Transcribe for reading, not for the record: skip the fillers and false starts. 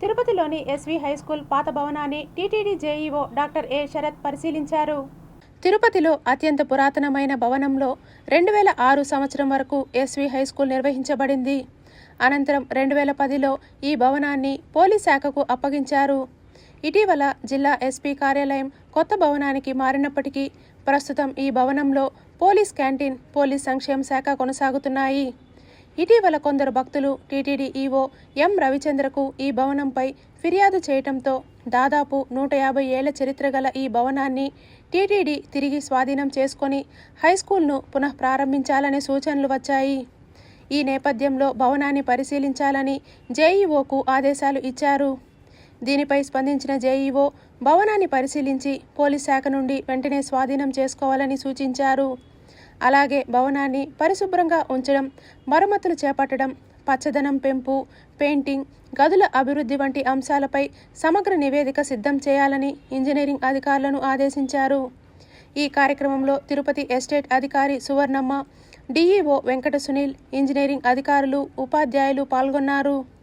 తిరుపతిలోని SV high school పాత భవనాన్ని TTD JEO doctor A Sarath పరిశీలించారు. తిరుపతిలో అత్యంత పురాతనమైన భవనంలో 2006 సంవత్సరం వరకు ఎస్వి హైస్కూల్ నిర్వహించబడింది. అనంతరం 2010లో ఈ భవనాన్ని పోలీస్ శాఖకు అప్పగించారు. ఇటీవల జిల్లా ఎస్పీ కార్యాలయం కొత్త భవనానికి మారినప్పటికీ ప్రస్తుతం ఈ భవనంలో పోలీస్ క్యాంటీన్, పోలీస్ సంక్షేమ శాఖ కొనసాగుతున్నాయి. ఇటీవల కొందరు భక్తులు టీటీడీ ఈవో ఎం రవిచంద్రకు ఈ భవనంపై ఫిర్యాదు చేయటంతో దాదాపు 150 ఏళ్ల చరిత్ర గల ఈ భవనాన్ని టీటీడీ తిరిగి స్వాధీనం చేసుకొని హైస్కూల్ను పునఃప్రారంభించాలనే సూచనలు వచ్చాయి. ఈ నేపథ్యంలో భవనాన్ని పరిశీలించాలని జేఈఓకు ఆదేశాలు ఇచ్చారు. దీనిపై స్పందించిన జేఈఓ భవనాన్ని పరిశీలించి పోలీస్ శాఖ నుండి వెంటనే స్వాధీనం చేసుకోవాలని సూచించారు. అలాగే భవనాన్ని పరిశుభ్రంగా ఉంచడం, మరమ్మతులు చేపట్టడం, పచ్చదనం పెంపు, పెయింటింగ్, గదుల అభివృద్ధి వంటి అంశాలపై సమగ్ర నివేదిక సిద్ధం చేయాలని ఇంజనీరింగ్ అధికారులను ఆదేశించారు. ఈ కార్యక్రమంలో తిరుపతి ఎస్టేట్ అధికారి సువర్ణమ్మ, డీఈఓ వెంకట సునీల్, ఇంజనీరింగ్ అధికారులు, ఉపాధ్యాయులు పాల్గొన్నారు.